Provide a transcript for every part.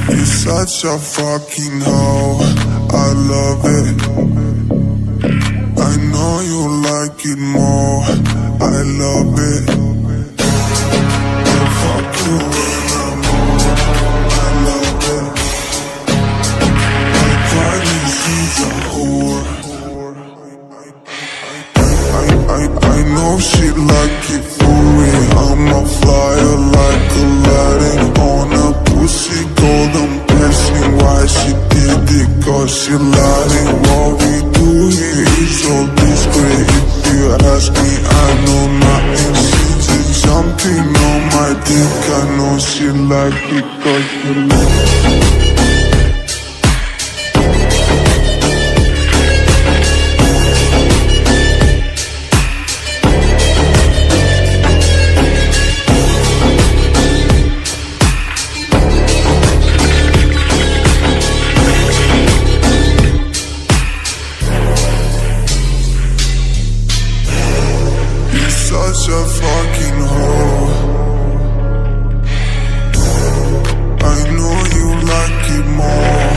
You're such a fucking hoe, I love it. I know you like it more, I love it. Yeah, fuck you when I'm home, I love it. My body, she's a whore. I know she like it for me. I'm a flyer like Aladdin on a pussy golden blessing. Why she did it? Cause she lied. What we do here is so discreet. If you ask me, I know nothing. She's jumping on my dick. I know she like it cause she lied. Such a fucking hoe. I know you like it more.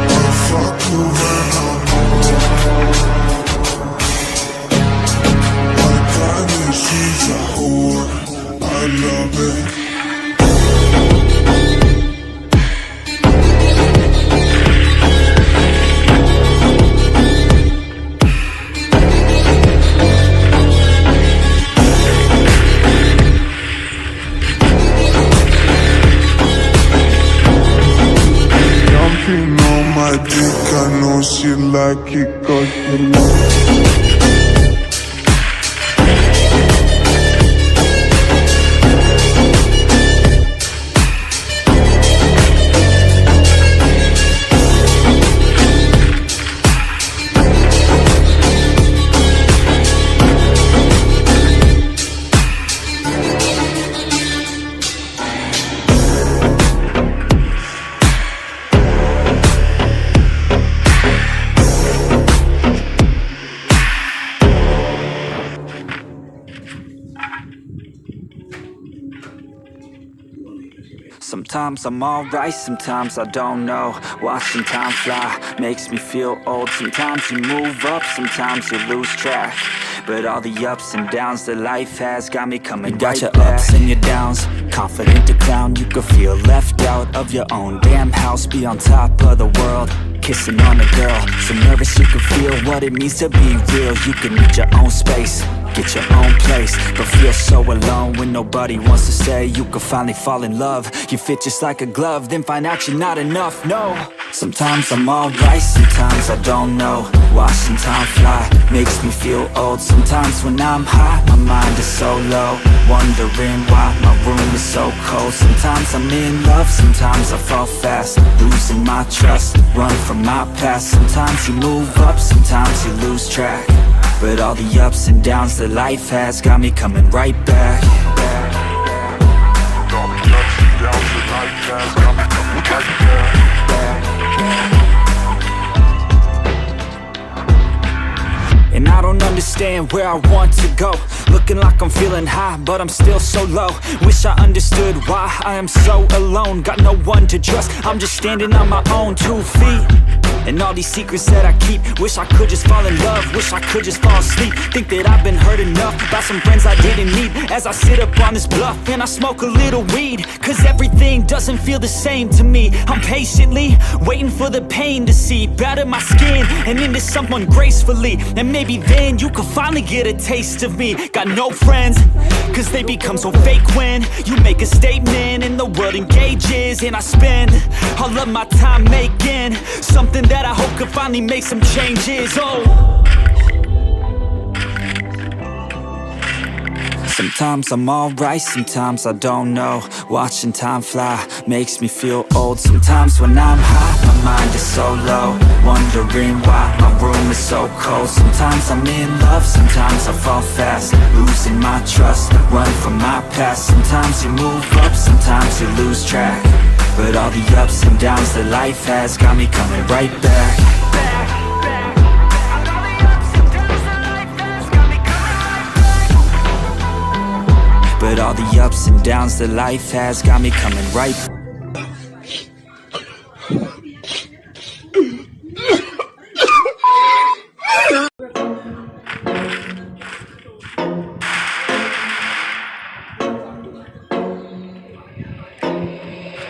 I fuck you when I'm home. My private, she's a whore. I love it. On my dick, I know she like it cause she like it. Sometimes I'm alright, sometimes I don't know. Watching time fly makes me feel old. Sometimes you move up, sometimes you lose track. But all the ups and downs that life has got me coming right back. You got your ups and your downs, confident to clown. You could feel left out of your own damn house. Be on top of the world, kissing on a girl. So nervous you can feel what it means to be real. You can need your own space, get your own place, but feel so alone when nobody wants to say you could finally fall in love. You fit just like a glove, then find out you're not enough, no. Sometimes I'm alright, sometimes I don't know. Watching time fly makes me feel old. Sometimes when I'm high, my mind is so low, wondering why my room is so cold. Sometimes I'm in love, sometimes I fall fast, losing my trust, run from my past. Sometimes you move up, sometimes you lose track. But all the ups and downs that life has got me coming right back. All the ups and downs that life has got me coming right back. And I don't understand where I want to go. Looking like I'm feeling high, but I'm still so low. Wish I understood why I am so alone. Got no one to trust, I'm just standing on my own 2 feet. And all these secrets that I keep, wish I could just fall in love, wish I could just fall asleep. Think that I've been hurt enough by some friends I didn't need. As I sit up on this bluff and I smoke a little weed, cause everything doesn't feel the same to me. I'm patiently waiting for the pain to seep out of my skin and into someone gracefully. And maybe then you can finally get a taste of me. Got no friends, Cause they become so fake when you make a statement and the world engages. And I spend all of my time making something that I hope could finally make some changes. Oh, sometimes I'm alright, sometimes I don't know. Watching time fly makes me feel old. Sometimes when I'm high, my mind is so low, wondering why my room is so cold. Sometimes I'm in love, sometimes I fall fast, losing my trust, run from my past. Sometimes you move up, sometimes you lose track, but all the ups and downs that life has got me coming right back. But all the ups and downs that life has got me coming right back.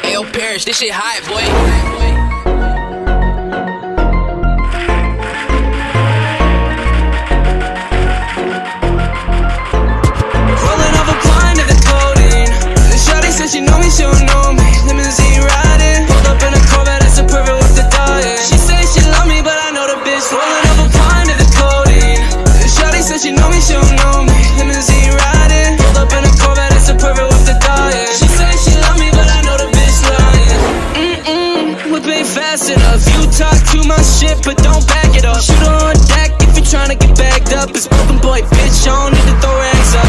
Ayo, Parrish, this shit hot, boy. She know me, she don't know me. Limousine riding, pulled up in a Corvette, that's a perfect with the diet. She say she love me, but I know the bitch rolling up a pint of the codeine. Shawty said she know me, she don't know me. Limousine riding, pulled up in a Corvette, that's a perfect with the diet. She say she love me, but I know the bitch lying. Whip ain't fast enough. You talk too much shit, but don't back it up. Shoot her on deck if you tryna get bagged up. It's broken boy, bitch, I don't need to throw rags up.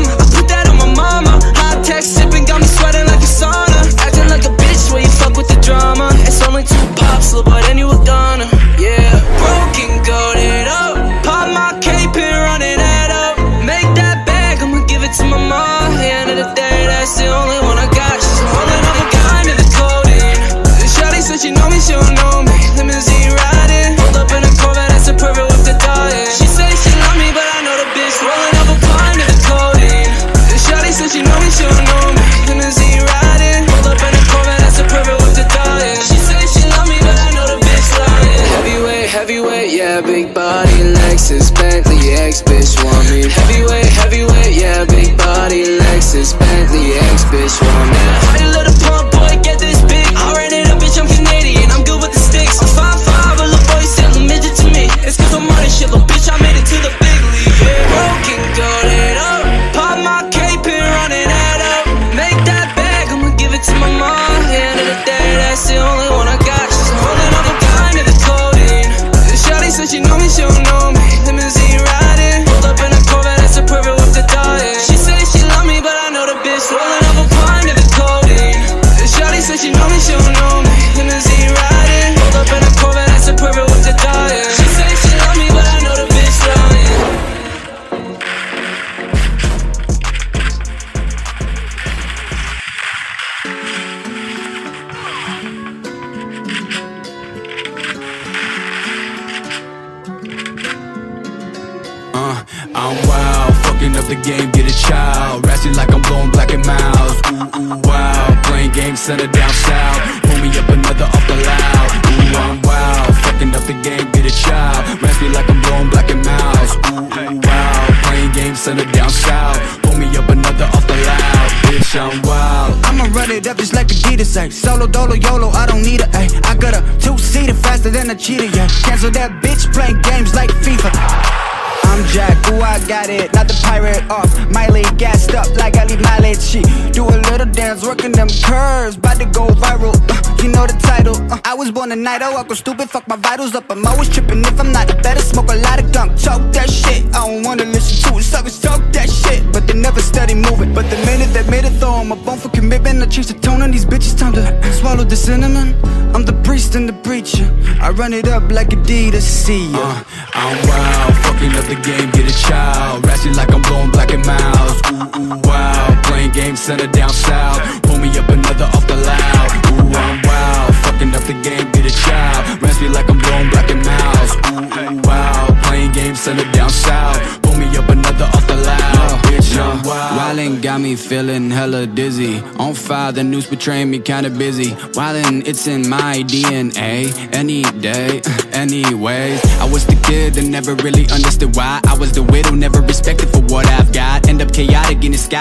I put that on my mama. High tech sipping got me sweating like a sauna. Acting like a bitch where you fuck with the drama. It's only 2 pops, little boy, then you a goner. Yeah, broken, goated up. Pop my cape and run it head up. Make that bag, I'ma give it to my mom. At the end of the day, that's the only one I got. She's rolling up a kind of the codeine. Shawty said she know me, she don't know me. Limousine riding, pulled up in a Corvette, that's a perfect with the diet. She say she love me, but I know the bitch rolling up a kind of the codeine. Shawty said she know me, she don't know me. Limousine riding, pulled up in a Corvette, that's a perfect with the diet. She say she love me, but I know the bitch lying. Heavyweight, heavyweight, yeah, big body, Lexus, Bentley, ex-bitch want me. Heavyweight, heavyweight, yeah, big body, Lexus, Bentley, ex-bitch want me. How you let a pump boy get this big? I ran it up, bitch, I'm Canadian, I'm good with the sticks. I'm 5'5", but little boy still a midget to me. It's cause I'm running shit, little bitch, I made it to the big league. Yeah, broken, goated up. Pop my cape and run it head up. Make that bag, I'ma give it to my mom. At the end of the day, that's the only one I got. She's holding up a kind of the codeine. Shawty said she know me, she don't know me. Limousine riding, pulled up in a Corvette, that's a perfect with the diet. She say she love me, but I know the bitch rolling up a pint of the codeine. Shawty said she know me, she don't know me. Limousine riding, pulled up in a Corvette, that's a perfect with the diet. She say she love me, but I know the bitch lying. I'm wild, fucking up the game, get a child. Ratchet like I'm blowing black and miles. Ooh, ooh, wow, playing games, send it down south. Pull me up another off the loud. Ooh, I'm wild, fucking up the game, get a child. Ratchet like I'm blowing black and miles. Ooh, ooh, wow, playing games, send it down south. Pull me up another off the loud. Bitch, I'm wild. I'ma run it up just like Vegeta say. Solo, dolo, YOLO, I don't need a A. I got a 2-seater faster than a cheetah, yeah. Cancel that bitch playing games like FIFA. I'm Jack, ooh, I got it, not the pirate off. Miley gassed up like I leave mileage. She do a little dance, working them curves, bout to go viral. You know the title. I was born a night, I go stupid, fuck my vitals up. I'm always tripping if I'm not, better smoke a lot of gunk. Talk that shit, I don't wanna listen to it. Suckers talk that shit, but they never steady moving. But the minute that made it, throw 'em a bone for commitment. I change the tone on these bitches, time to swallow the cinnamon. I'm the priest and the preacher, I run it up like Adidas, see ya. I'm wild, fucking up the game, get a child. Ratchet like I'm blowing black and miles. Ooh, ooh, wow, playing games, send it down south. Pull me up another off the loud. Ooh, I'm wild, fucking up the game, get a child. Ratchet like I'm blowing black and miles. Ooh, ooh, wow, playing games, send it down south. Pull me up another off the loud. Bitch, I'm wild. Wildin' got me feeling hella dizzy. On fire, the news betraying me kinda busy. Wildin', it's in my DNA. Any day, anyways. I was the kid that never really understood why I was the widow, never respected for what I've got. End up chaotic in the sky